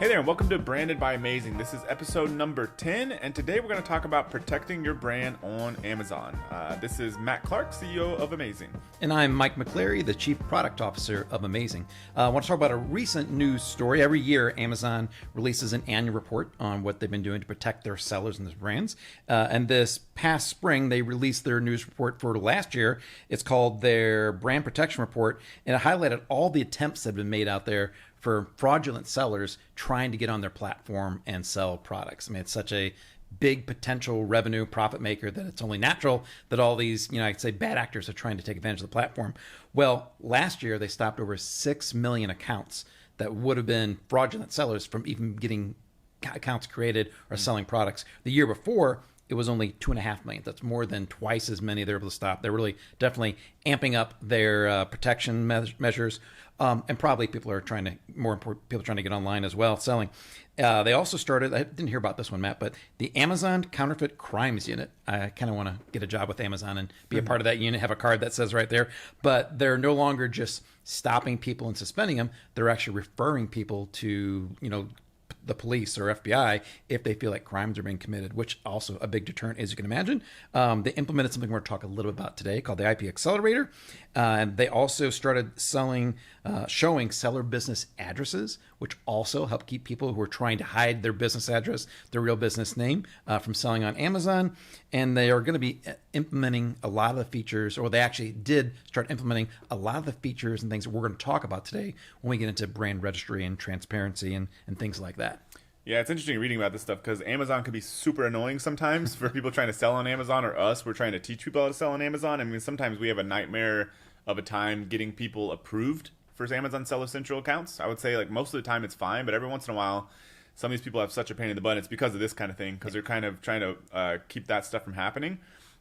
Hey there, and welcome to Branded by Amazing. This is episode number 10, and today we're going to talk about protecting your brand on Amazon. This is Matt Clark, CEO of Amazing. And I'm Mike McCleary, the Chief Product Officer of Amazing. I want to talk about a recent news story. Every year, Amazon releases an annual report on what they've been doing to protect their sellers and their brands. And this past spring, they released their news report for last year. It's called their Brand Protection Report, and it highlighted all the attempts that have been made out there for fraudulent sellers trying to get on their platform and sell products. I mean, it's such a big potential revenue profit maker that it's only natural that all these, I'd say bad actors are trying to take advantage of the platform. Well, last year they stopped over 6 million accounts that would have been fraudulent sellers from even getting accounts created or selling products. The year before, it was only 2.5 million. That's more than twice as many they're able to stop. They're really definitely amping up their protection measures. And probably people are trying to get online as well, selling. They also started, I didn't hear about this one, Matt, but the Amazon Counterfeit Crimes Unit. I kind of want to get a job with Amazon and be a part of that unit, have a card that says right there. But they're no longer just stopping people and suspending them. They're actually referring people to, the police or FBI if they feel like crimes are being committed, which also a big deterrent, as you can imagine. They implemented something we're going to talk a little bit about today called the IP Accelerator. And they also started showing seller business addresses, which also help keep people who are trying to hide their business address, their real business name, from selling on Amazon. And they are going to be implementing a lot of the features, or they actually did start implementing a lot of the features and things that we're going to talk about today when we get into brand registry and transparency and things like that. Yeah, it's interesting reading about this stuff because Amazon can be super annoying sometimes for people trying to sell on Amazon, or us, we're trying to teach people how to sell on Amazon. I mean, sometimes we have a nightmare of a time getting people approved for Amazon Seller Central accounts. I would say like most of the time it's fine, but every once in a while, some of these people have such a pain in the butt. It's because of this kind of thing, because they're kind of trying to keep that stuff from happening.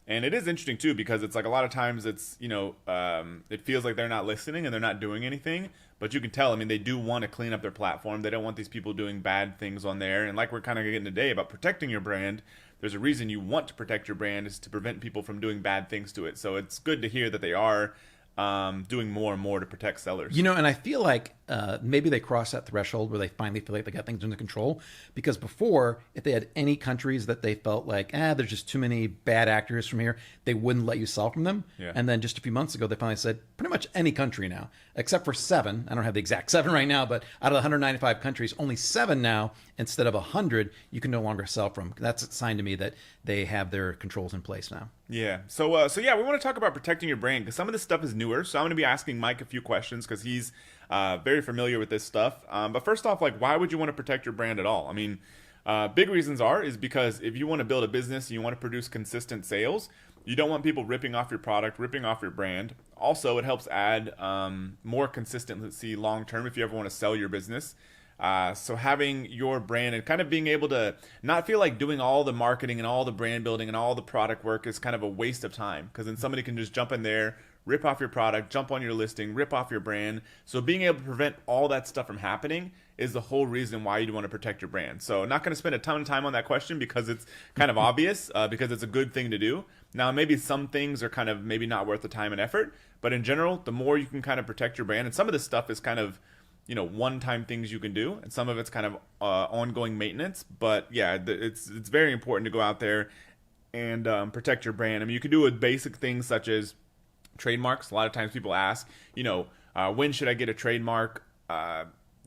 And it is interesting too, because it's like a lot of times it's, it feels like they're not listening and they're not doing anything, but you can tell, I mean, they do want to clean up their platform. They don't want these people doing bad things on there. And like we're kind of getting today about protecting your brand, there's a reason you want to protect your brand is to prevent people from doing bad things to it. So it's good to hear that they are doing more and more to protect sellers. And I feel like maybe they crossed that threshold where they finally feel like they got things under control. Because before, if they had any countries that they felt like, there's just too many bad actors from here, they wouldn't let you sell from them. Yeah. And then just a few months ago, they finally said pretty much any country now, except for 7. I don't have the exact 7 right now, but out of the 195 countries, only 7 now, instead of 100, you can no longer sell from. That's a sign to me that they have their controls in place now. Yeah. So we want to talk about protecting your brand because some of this stuff is newer. So I'm going to be asking Mike a few questions because he's very familiar with this stuff. But first off, like, why would you want to protect your brand at all? I mean, big reasons is because if you want to build a business and you want to produce consistent sales, you don't want people ripping off your product, ripping off your brand. Also, it helps add more consistency long term if you ever want to sell your business. So having your brand and kind of being able to not feel like doing all the marketing and all the brand building and all the product work is kind of a waste of time, because then somebody can just jump in there, rip off your product, jump on your listing, rip off your brand. So being able to prevent all that stuff from happening is the whole reason why you want to protect your brand. So not going to spend a ton of time on that question because it's kind of obvious, because it's a good thing to do. Now, maybe some things are kind of maybe not worth the time and effort, but in general, the more you can kind of protect your brand, and some of this stuff is kind of one-time things you can do, and some of it's kind of ongoing maintenance. But yeah, it's very important to go out there and protect your brand. I mean, you can do it with basic things such as trademarks. A lot of times people ask, when should I get a trademark?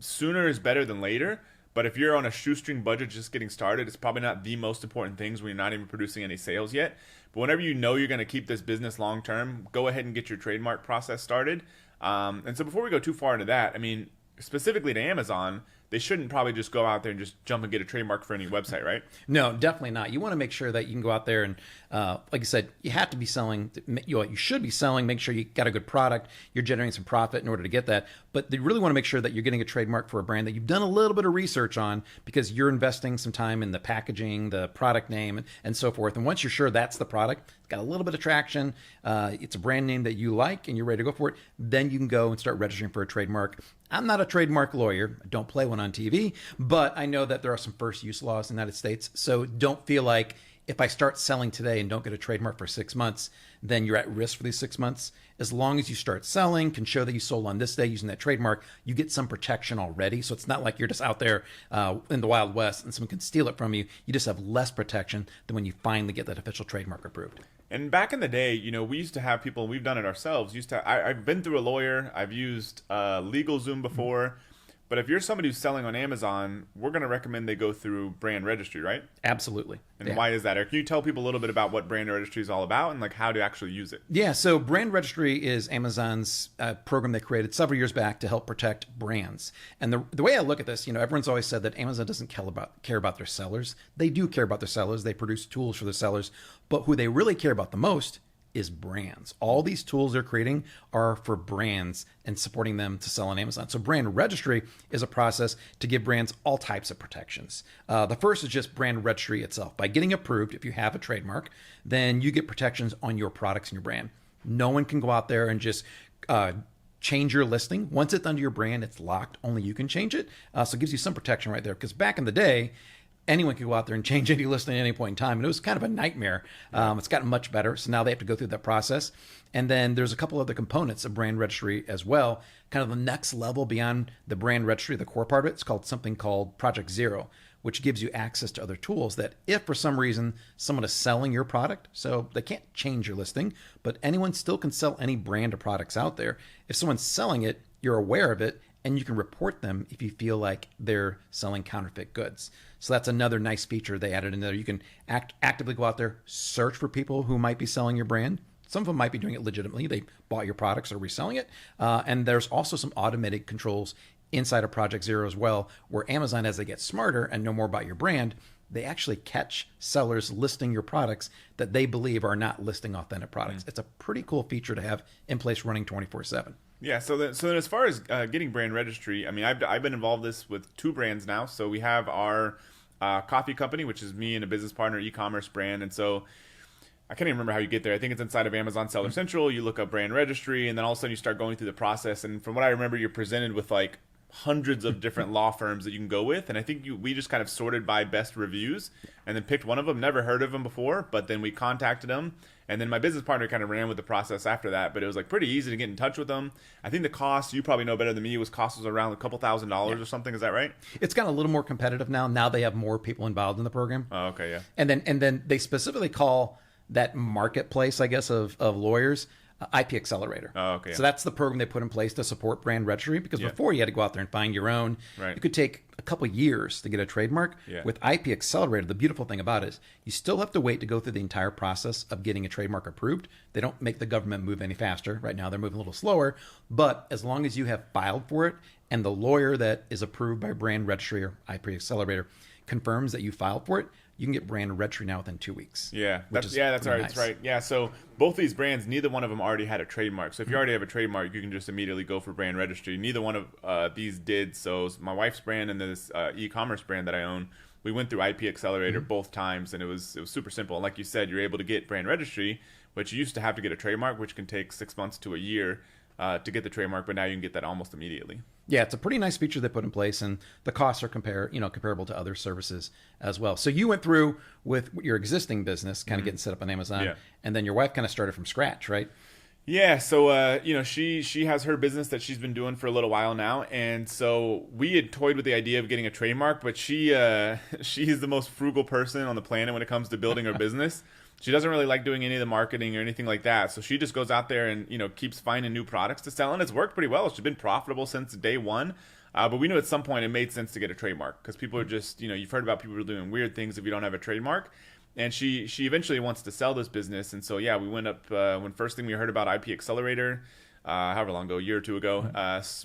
Sooner is better than later. But if you're on a shoestring budget just getting started, it's probably not the most important things when you're not even producing any sales yet. But whenever you know you're going to keep this business long term, go ahead and get your trademark process started. And so before we go too far into that, I mean, specifically to Amazon, they shouldn't probably just go out there and just jump and get a trademark for any website, right? No, definitely not. You want to make sure that you can go out there and, like I said, you have to be selling. You should be selling. Make sure you got a good product. You're generating some profit in order to get that. But you really want to make sure that you're getting a trademark for a brand that you've done a little bit of research on, because you're investing some time in the packaging, the product name, and so forth. And once you're sure that's the product, it's got a little bit of traction, it's a brand name that you like, and you're ready to go for it, then you can go and start registering for a trademark. I'm not a trademark lawyer. I don't play one on TV, but I know that there are some first use laws in the United States. So don't feel like if I start selling today and don't get a trademark for 6 months, then you're at risk for these 6 months. As long as you start selling, can show that you sold on this day using that trademark, you get some protection already. So it's not like you're just out there in the Wild West and someone can steal it from you. You just have less protection than when you finally get that official trademark approved. And back in the day, we used to have people, and we've done it ourselves. I've been through a lawyer. I've used LegalZoom before. But if you're somebody who's selling on Amazon, we're going to recommend they go through Brand Registry, right? Absolutely. And why is that? Or can you tell people a little bit about what Brand Registry is all about and like how to actually use it? Yeah, so Brand Registry is Amazon's program they created several years back to help protect brands. And the way I look at this, everyone's always said that Amazon doesn't care about their sellers. They do care about their sellers. They produce tools for their sellers. But who they really care about the most is brands. All these tools they're creating are for brands and supporting them to sell on Amazon. So Brand Registry is a process to give brands all types of protections. The first is just Brand Registry itself. By getting approved, if you have a trademark, then you get protections on your products and your brand. No one can go out there and just change your listing. Once it's under your brand, it's locked. Only you can change it. So it gives you some protection right there. Because back in the day, anyone could go out there and change any listing at any point in time. And it was kind of a nightmare. It's gotten much better. So now they have to go through that process. And then there's a couple other components of Brand Registry as well. Kind of the next level beyond the Brand Registry, the core part of it, it's called something called Project Zero, which gives you access to other tools that if for some reason someone is selling your product, so they can't change your listing, but anyone still can sell any brand of products out there. If someone's selling it, you're aware of it, and you can report them if you feel like they're selling counterfeit goods. So that's another nice feature they added in there. You can actively go out there, search for people who might be selling your brand. Some of them might be doing it legitimately. They bought your products or reselling it. And there's also some automated controls inside of Project Zero as well, where Amazon, as they get smarter and know more about your brand, they actually catch sellers listing your products that they believe are not listing authentic products. It's a pretty cool feature to have in place running 24/7. Yeah, so then as far as getting Brand Registry, I mean, I've been involved this with 2 brands now. So we have our coffee company, which is me and a business partner, e-commerce brand. And so I can't even remember how you get there. I think it's inside of Amazon Seller Central. You look up Brand Registry, and then all of a sudden you start going through the process. And from what I remember, you're presented with like hundreds of different law firms that you can go with. And I think we just kind of sorted by best reviews and then picked one of them. Never heard of them before, but then we contacted them. And then my business partner kind of ran with the process after that, but it was like pretty easy to get in touch with them. I think the cost, you probably know better than me, was around a couple $1,000s or something. Is that right? It's gotten a little more competitive now. Now they have more people involved in the program. Oh, okay, yeah. And then they specifically call that marketplace, I guess, of lawyers, IP Accelerator. Oh, okay. So that's the program they put in place to support Brand Registry, because before you had to go out there and find your own. Right. It could take a couple years to get a trademark. Yeah. With IP Accelerator, the beautiful thing about it is you still have to wait to go through the entire process of getting a trademark approved. They don't make the government move any faster. Right now they're moving a little slower, but as long as you have filed for it and the lawyer that is approved by Brand Registry or IP Accelerator confirms that you filed for it, you can get Brand Registry now within 2 weeks. Yeah, that's right. Nice. That's right. Yeah, so both these brands, neither one of them already had a trademark. So if you already have a trademark, you can just immediately go for Brand Registry. Neither one of these did. So my wife's brand and this e-commerce brand that I own, we went through IP Accelerator both times, and it was super simple. And like you said, you're able to get Brand Registry, which you used to have to get a trademark, which can take 6 months to a year to get the trademark, but now you can get that almost immediately. Yeah, it's a pretty nice feature they put in place, and the costs are comparable to other services as well. So you went through with your existing business, kind of getting set up on Amazon, and then your wife kind of started from scratch, right? Yeah, so she has her business that she's been doing for a little while now, and so we had toyed with the idea of getting a trademark, but she's the most frugal person on the planet when it comes to building her business. She doesn't really like doing any of the marketing or anything like that, so she just goes out there and keeps finding new products to sell, and it's worked pretty well. She's been profitable since day one. But we knew at some point it made sense to get a trademark, because people are just, you've heard about people doing weird things if you don't have a trademark. And she eventually wants to sell this business. And so, yeah, we went up, when first thing we heard about IP Accelerator, however long ago, a year or two ago,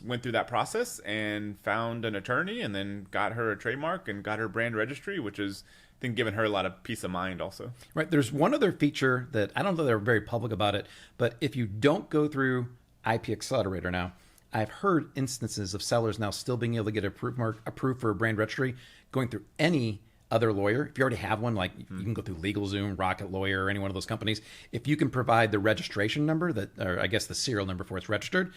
went through that process and found an attorney and then got her a trademark and got her Brand Registry, which is, I think, giving her a lot of peace of mind also. Right. There's one other feature that I don't know they're very public about it, but if you don't go through IP Accelerator now, I've heard instances of sellers now still being able to get approved for Brand Registry going through any other lawyer, if you already have one, like you can go through LegalZoom, Rocket Lawyer, or any one of those companies. If you can provide the registration number, or I guess the serial number before it's registered,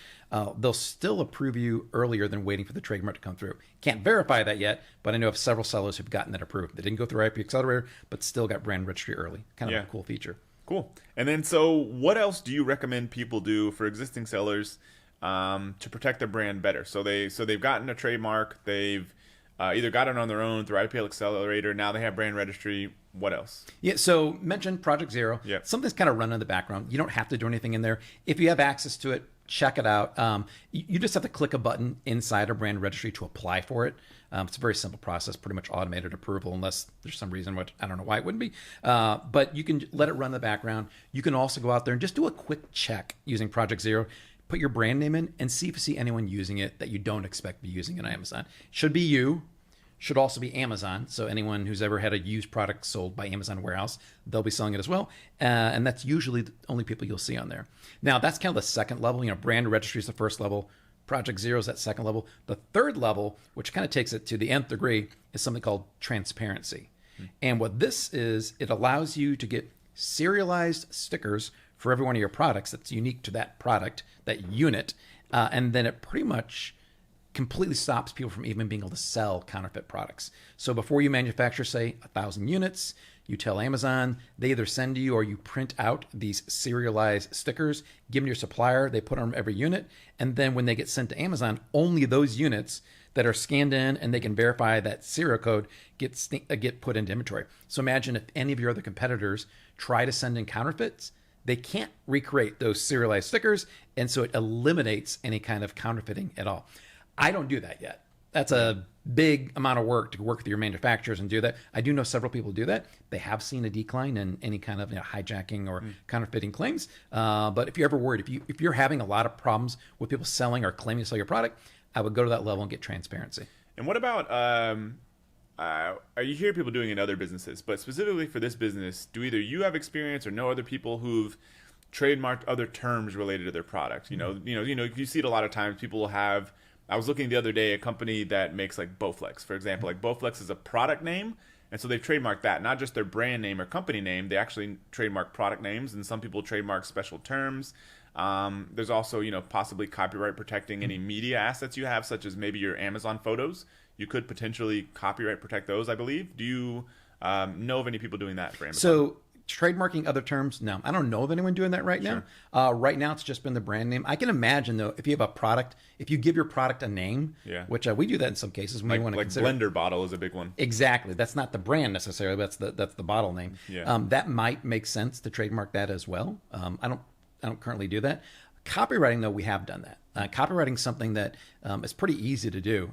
they'll still approve you earlier than waiting for the trademark to come through. Can't verify that yet, but I know of several sellers who've gotten that approved. They didn't go through IP Accelerator, but still got brand registry early. Kind of a cool feature. Cool. And then, so what else do you recommend people do for existing sellers to protect their brand better? So they've gotten a trademark, they've either got it on their own through IPL Accelerator. Now they have brand registry. What else? Yeah, so mention Project Zero. Yeah. Something's kind of running in the background. You don't have to do anything in there. If you have access to it, check it out. You just have to click a button inside a brand registry to apply for it. It's a very simple process, pretty much automated approval, unless there's some reason which I don't know why it wouldn't be. But you can let it run in the background. You can also go out there and just do a quick check using Project Zero. Put your brand name in and see if you see anyone using it that you don't expect to be using it on Amazon. Should be you. Should also be Amazon. So anyone who's ever had a used product sold by Amazon warehouse, they'll be selling it as well. And that's usually the only people you'll see on there. Now, that's kind of the second level. Brand registry is the first level. Project Zero is that second level. The third level, which kind of takes it to the nth degree, is something called transparency. And what this is, it allows you to get serialized stickers for every one of your products that's unique to that product, that unit. And then it pretty much completely stops people from even being able to sell counterfeit products. So before you manufacture, say, 1,000 units, you tell Amazon, they either send you or you print out these serialized stickers, give them to your supplier, they put on every unit, and then when they get sent to Amazon, only those units that are scanned in and they can verify that serial code get put into inventory. So imagine if any of your other competitors try to send in counterfeits, they can't recreate those serialized stickers, and so it eliminates any kind of counterfeiting at all. I don't do that yet. That's a big amount of work to work with your manufacturers and do that. I do know several people do that. They have seen a decline in any kind of hijacking or counterfeiting claims. But if you're ever worried, if you're having a lot of problems with people selling or claiming to sell your product, I would go to that level and get transparency. And what about, you hear people doing in other businesses, but specifically for this business, do either you have experience or know other people who've trademarked other terms related to their product? You see it a lot of times. People will have. I was looking the other day, a company that makes like Bowflex, for example. Like Bowflex is a product name, and so they've trademarked that, not just their brand name or company name. They actually trademark product names, and some people trademark special terms. There's also, possibly copyright protecting any media assets you have, such as maybe your Amazon photos. You could potentially copyright protect those, I believe. Do you know of any people doing that for Amazon? So trademarking other terms, no. I don't know of anyone doing that right now. Right now, it's just been the brand name. I can imagine, though, if you have a product, if you give your product a name, which we do that in some cases. Like Blender bottle is a big one. Exactly. That's not the brand necessarily. That's the bottle name. That might make sense to trademark that as well. I don't currently do that. Copywriting, though, we have done that. Copywriting is something that is pretty easy to do.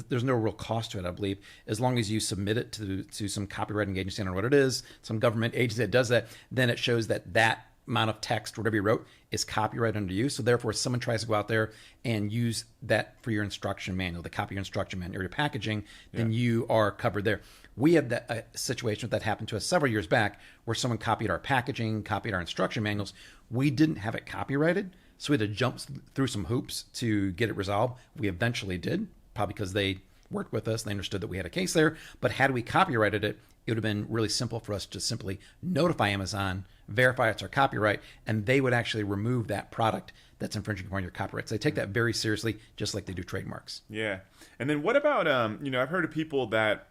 There's no real cost to it, I believe, as long as you submit it to some copywriting agency. I don't know what it is, some government agency that does that. Then it shows that amount of text, whatever you wrote, is copyright under you. So therefore, if someone tries to go out there and use that for your instruction manual, the copy your instruction manual or your packaging, then you are covered there. We had a situation that happened to us several years back where someone copied our packaging, copied our instruction manuals. We didn't have it copyrighted. So we had to jump through some hoops to get it resolved. We eventually did, probably because they worked with us. They understood that we had a case there. But had we copyrighted it, it would have been really simple for us to simply notify Amazon, verify it's our copyright, and they would actually remove that product that's infringing upon your copyright. So they take that very seriously, just like they do trademarks. Yeah. And then what about, I've heard of people that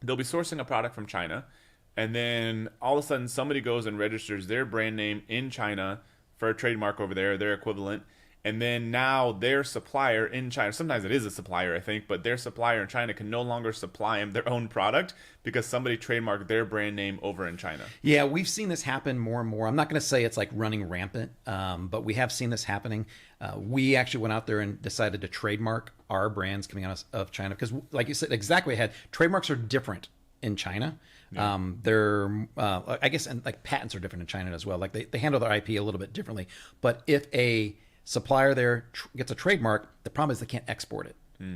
they'll be sourcing a product from China, and then all of a sudden somebody goes and registers their brand name in China for a trademark over there, their equivalent, and then now their supplier in China, sometimes it is a supplier, I think, but their supplier in China can no longer supply them their own product because somebody trademarked their brand name over in China. Yeah, we've seen this happen more and more. I'm not going to say it's like running rampant, but we have seen this happening. We actually went out there and decided to trademark our brands coming out of China because, like you said, exactly ahead, trademarks are different in China. They're, I guess, and like patents are different in China as well. Like they handle their IP a little bit differently. But if a supplier there gets a trademark, the problem is they can't export it.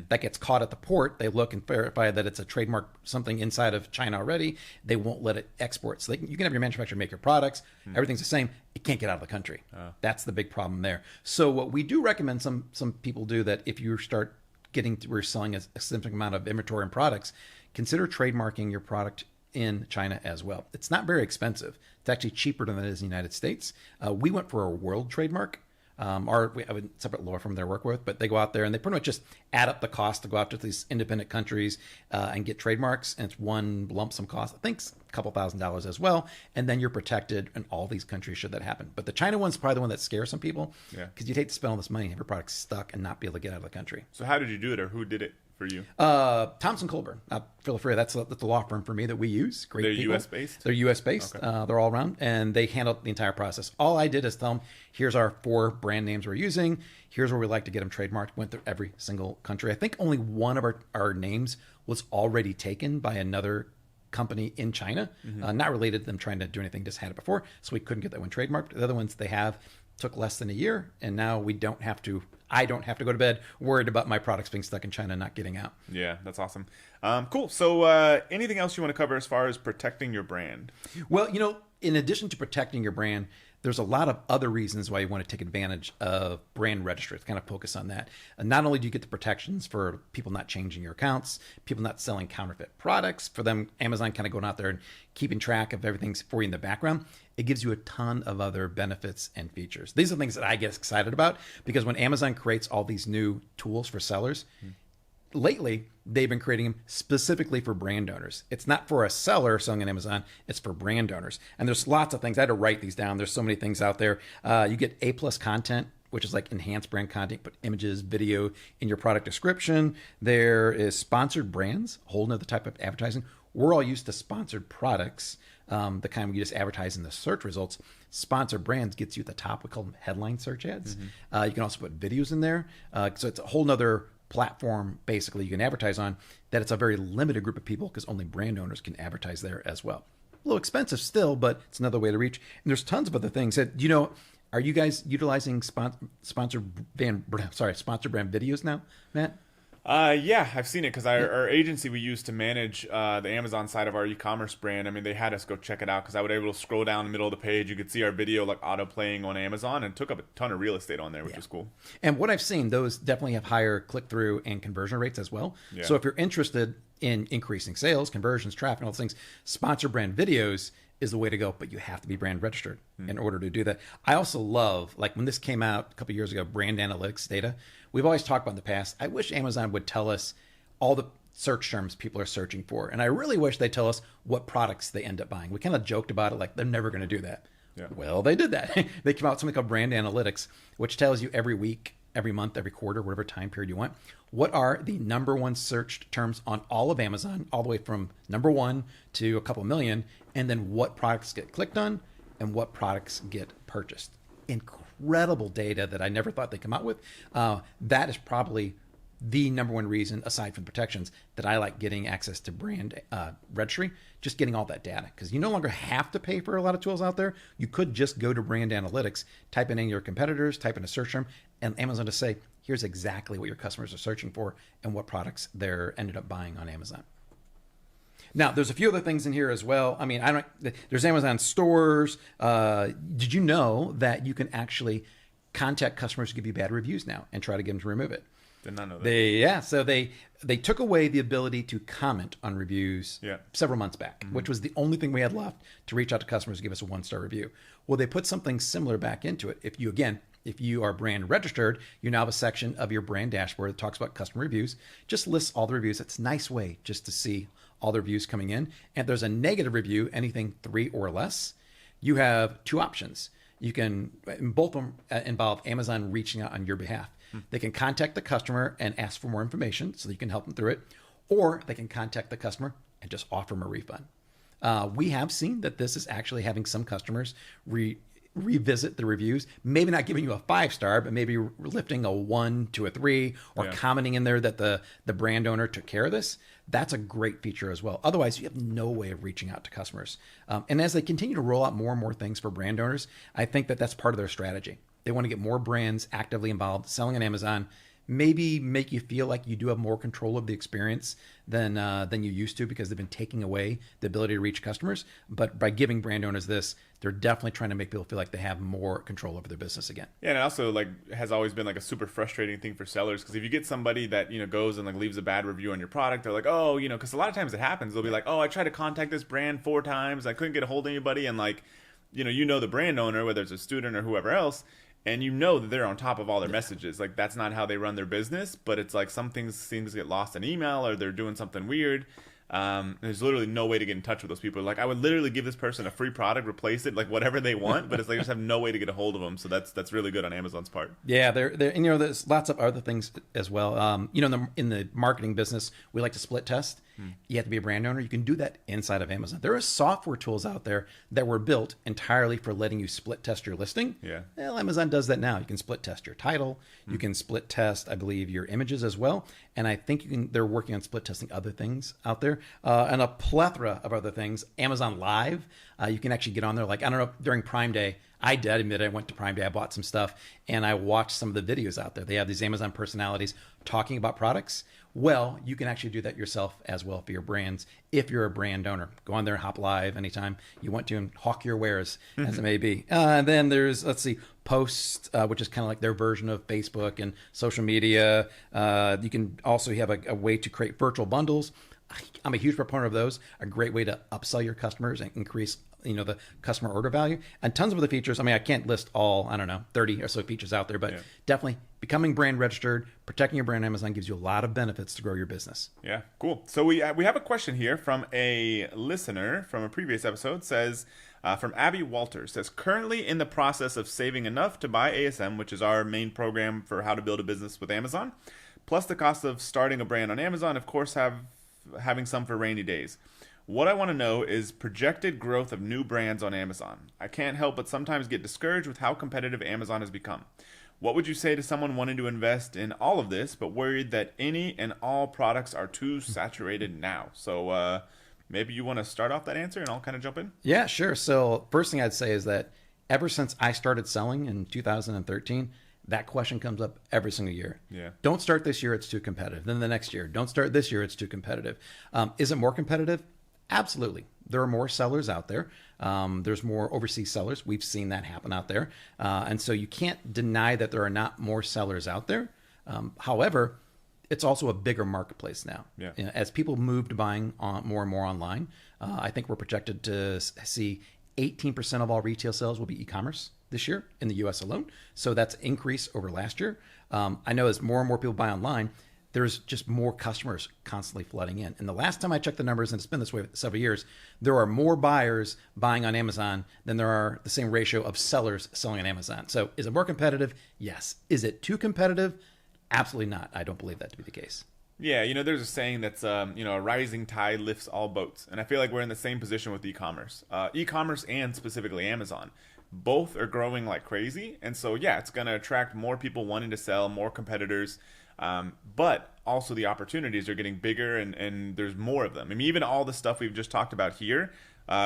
That gets caught at the port. They look and verify that it's a trademark, something inside of China already. They won't let it export. So you can have your manufacturer make your products. Everything's the same. It can't get out of the country. That's the big problem there. So what we do recommend some people do that if you start we're selling a significant amount of inventory and products, consider trademarking your product in China as well. It's not very expensive. It's actually cheaper than it is in the United States. We went for a world trademark. We have a separate law firm that I work with, but they go out there and they pretty much just add up the cost to go out to these independent countries and get trademarks. And it's one lump sum cost. I think a couple $1,000s as well. And then you're protected in all these countries should that happen. But the China one's probably the one that scares some people because you'd hate to spend all this money and have your product stuck and not be able to get out of the country. So how did you do it, or who did it for you? Thompson Colburn. Feel free. That's the law firm for me that we use. Great They're people. US based? They're US based. Okay. They're all around, and they handle the entire process. All I did is tell them, here's our 4 brand names we're using. Here's where we like to get them trademarked. Went through every single country. I think only one of our names was already taken by another company in China, not related to them trying to do anything, just had it before, so we couldn't get that one trademarked. The other ones they have took less than a year, and now I don't have to go to bed worried about my products being stuck in China and not getting out. Yeah, that's awesome. Cool. So anything else you want to cover as far as protecting your brand? Well, in addition to protecting your brand, there's a lot of other reasons why you want to take advantage of brand registry. Kind of focus on that. And not only do you get the protections for people not changing your accounts, people not selling counterfeit products, for them, Amazon kind of going out there and keeping track of everything for you in the background, it gives you a ton of other benefits and features. These are things that I get excited about because when Amazon creates all these new tools for sellers, lately, they've been creating them specifically for brand owners. It's not for a seller selling on Amazon, it's for brand owners. And there's lots of things. I had to write these down. There's so many things out there. You get A+ content, which is like enhanced brand content, put images, video in your product description. There is sponsored brands, a whole nother type of advertising. We're all used to sponsored products, the kind we just advertise in the search results. Sponsored brands gets you at the top. We call them headline search ads. You can also put videos in there. So it's a whole nother platform basically you can advertise on that. It's a very limited group of people because only brand owners can advertise there as well. A little expensive still, but it's another way to reach. And there's tons of other things that, are you guys utilizing sponsored brand videos now, Matt? Yeah, I've seen it because our agency we use to manage the Amazon side of our e-commerce brand. I mean, they had us go check it out because I would able to scroll down the middle of the page. You could see our video like auto playing on Amazon and took up a ton of real estate on there, which was cool. And what I've seen, those definitely have higher click-through and conversion rates as well. Yeah. So if you're interested in increasing sales, conversions, traffic, all those things, sponsor brand videos is the way to go, but you have to be brand registered in order to do that. I also love, like when this came out a couple years ago, brand analytics data. We've always talked about in the past. I wish Amazon would tell us all the search terms people are searching for. And I really wish they tell us what products they end up buying. We kind of joked about it like they're never going to do that. Yeah. Well, they did that. They came out with something called brand analytics, which tells you every week, every month, every quarter, whatever time period you want, what are the number one searched terms on all of Amazon, all the way from number 1 to a couple million, and then what products get clicked on and what products get purchased. Incredible data that I never thought they'd come out with. That is probably the number one reason, aside from protections, that I like getting access to brand registry, just getting all that data. Because you no longer have to pay for a lot of tools out there. You could just go to brand analytics, type in your competitors, type in a search term, and Amazon to say, here's exactly what your customers are searching for and what products they're ended up buying on Amazon. Now, there's a few other things in here as well. I mean, there's Amazon stores. Did you know that you can actually contact customers who give you bad reviews now and try to get them to remove it? Did not know that. So they took away the ability to comment on reviews several months back, which was the only thing we had left to reach out to customers to give us a 1-star review. Well, they put something similar back into it. If you are brand registered, you now have a section of your brand dashboard that talks about customer reviews, just lists all the reviews. It's a nice way just to see all the reviews coming in. And if there's a negative review, anything 3 or less, you have 2 options. You can, both of them involve Amazon reaching out on your behalf. They can contact the customer and ask for more information so that you can help them through it, or they can contact the customer and just offer them a refund. We have seen that this is actually having some customers revisit the reviews, maybe not giving you a 5-star, but maybe lifting a 1 to a 3 or commenting in there that the brand owner took care of this. That's a great feature as well. Otherwise, you have no way of reaching out to customers. And as they continue to roll out more and more things for brand owners, I think that that's part of their strategy. They want to get more brands actively involved, selling on Amazon, maybe make you feel like you do have more control of the experience than you used to, because they've been taking away the ability to reach customers. But by giving brand owners this, they're definitely trying to make people feel like they have more control over their business again. Yeah, and it also like has always been like a super frustrating thing for sellers, because if you get somebody that goes and like leaves a bad review on your product, they're like, oh, because a lot of times it happens. They'll be like, oh, I tried to contact this brand 4 times, I couldn't get a hold of anybody, and like, the brand owner, whether it's a student or whoever else, and that they're on top of all their messages. Like, that's not how they run their business, but it's like some things seem to get lost in email, or they're doing something weird. There's literally no way to get in touch with those people. Like, I would literally give this person a free product, replace it, like whatever they want, but it's like I just have no way to get a hold of them. So that's really good on Amazon's part. Yeah, and there's lots of other things as well. In the marketing business, we like to split test. You have to be a brand owner. You can do that inside of Amazon. There are software tools out there that were built entirely for letting you split test your listing. Yeah. Well, Amazon does that now. You can split test your title. You can split test, I believe, your images as well. And I think they're working on split testing other things out there, and a plethora of other things. Amazon Live, you can actually get on there. Like, I don't know, during Prime Day, I did admit I went to Prime Day, I bought some stuff, and I watched some of the videos out there. They have these Amazon personalities talking about products. Well, you can actually do that yourself as well for your brands if you're a brand owner. Go on there and hop live anytime you want to and hawk your wares, as it may be. And then there's, Post, which is kind of like their version of Facebook and social media. You can also have a way to create virtual bundles. I'm a huge proponent of those. A great way to upsell your customers and increase the customer order value, and tons of other features. I mean, I can't list all, 30 or so features out there, but definitely becoming brand registered, protecting your brand on Amazon gives you a lot of benefits to grow your business. Yeah, cool. So we have a question here from a listener from a previous episode. Says, from Abby Walters, says, currently in the process of saving enough to buy ASM, which is our main program for how to build a business with Amazon, plus the cost of starting a brand on Amazon, of course, having some for rainy days. What I want to know is projected growth of new brands on Amazon. I can't help but sometimes get discouraged with how competitive Amazon has become. What would you say to someone wanting to invest in all of this, but worried that any and all products are too saturated now? So maybe you want to start off that answer and I'll kind of jump in? Yeah, sure. So first thing I'd say is that ever since I started selling in 2013, that question comes up every single year. Yeah. Don't start this year, it's too competitive. Then the next year, don't start this year, it's too competitive. Is it more competitive? Absolutely. There are more sellers out there. There's more overseas sellers. We've seen that happen out there. And so you can't deny that there are not more sellers out there. However, it's also a bigger marketplace now. Yeah. As people move to buying more and more online, I think we're projected to see 18% of all retail sales will be e-commerce this year in the U.S. alone. So that's an increase over last year. I know as more and more people buy online, there's just more customers constantly flooding in. And the last time I checked the numbers, and it's been this way for several years, there are more buyers buying on Amazon than there are the same ratio of sellers selling on Amazon. So is it more competitive? Yes. Is it too competitive? Absolutely not. I don't believe that to be the case. Yeah, there's a saying that's, a rising tide lifts all boats. And I feel like we're in the same position with e-commerce. E-commerce and specifically Amazon. Both are growing like crazy. And so, yeah, it's going to attract more people wanting to sell, more competitors. But also the opportunities are getting bigger and there's more of them. I mean, even all the stuff we've just talked about here,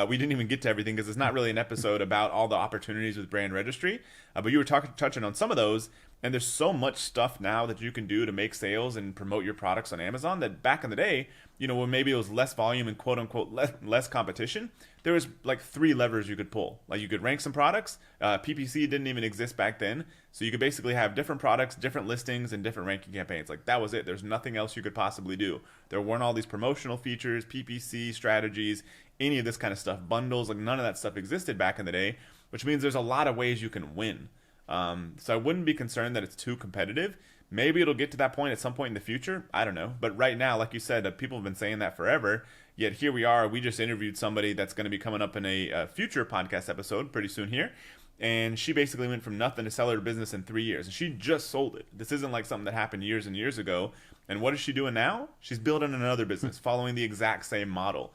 we didn't even get to everything because it's not really an episode about all the opportunities with Brand Registry. But you were touching on some of those, and there's so much stuff now that you can do to make sales and promote your products on Amazon that back in the day, when maybe it was less volume and quote unquote less competition, there was like 3 levers you could pull. Like you could rank some products. PPC didn't even exist back then. So you could basically have different products, different listings, and different ranking campaigns. Like that was it. There's nothing else you could possibly do. There weren't all these promotional features, PPC strategies, any of this kind of stuff, bundles. Like none of that stuff existed back in the day, which means there's a lot of ways you can win. So I wouldn't be concerned that it's too competitive. Maybe it'll get to that point at some point in the future. I don't know. But right now, like you said, people have been saying that forever. Yet here we are. We just interviewed somebody that's going to be coming up in a future podcast episode pretty soon here. And she basically went from nothing to sell her business in 3 years. And she just sold it. This isn't like something that happened years and years ago. And what is she doing now? She's building another business following the exact same model.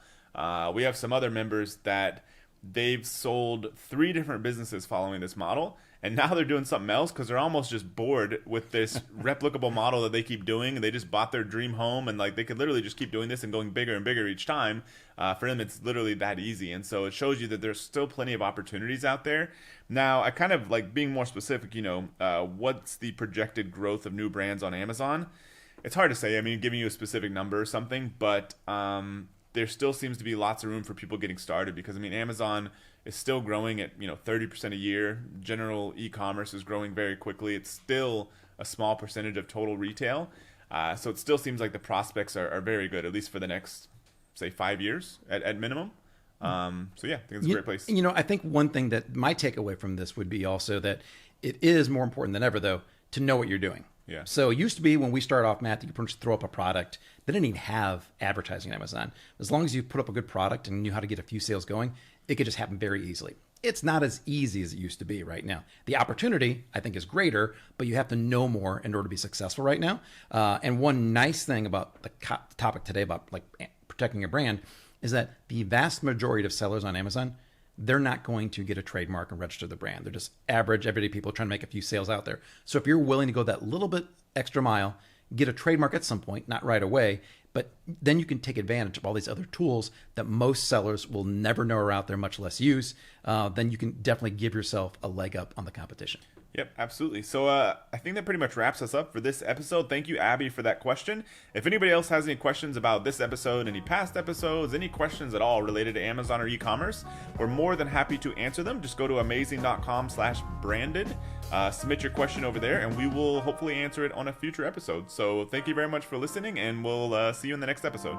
We have some other members that they've sold 3 different businesses following this model, and now they're doing something else because they're almost just bored with this replicable model that they keep doing, and they just bought their dream home, and like they could literally just keep doing this and going bigger and bigger each time. For them, it's literally that easy, and so it shows you that there's still plenty of opportunities out there. Now, I kind of like being more specific, what's the projected growth of new brands on Amazon? It's hard to say. I mean, giving you a specific number or something, but there still seems to be lots of room for people getting started because, I mean, Amazon is still growing at 30% a year. General e-commerce is growing very quickly. It's still a small percentage of total retail, so it still seems like the prospects are very good, at least for the next, say, 5 years at minimum. So yeah, I think it's a great place. I think one thing that my takeaway from this would be also that it is more important than ever, though, to know what you're doing. Yeah. So it used to be when we started off, Matt, that you pretty much throw up a product. They didn't even have advertising on Amazon. As long as you put up a good product and knew how to get a few sales going, it could just happen very easily. It's not as easy as it used to be right now. The opportunity, I think, is greater, but you have to know more in order to be successful right now. And one nice thing about the topic today about like protecting your brand is that the vast majority of sellers on Amazon, they're not going to get a trademark and register the brand. They're just average, everyday people trying to make a few sales out there. So if you're willing to go that little bit extra mile, get a trademark at some point, not right away, but then you can take advantage of all these other tools that most sellers will never know are out there, much less use. Then you can definitely give yourself a leg up on the competition. Yep, absolutely. So I think that pretty much wraps us up for this episode. Thank you, Abby, for that question. If anybody else has any questions about this episode, any past episodes, any questions at all related to Amazon or e-commerce, we're more than happy to answer them. Just go to Amazing.com/branded, submit your question over there, and we will hopefully answer it on a future episode. So thank you very much for listening, and we'll see you in the next episode.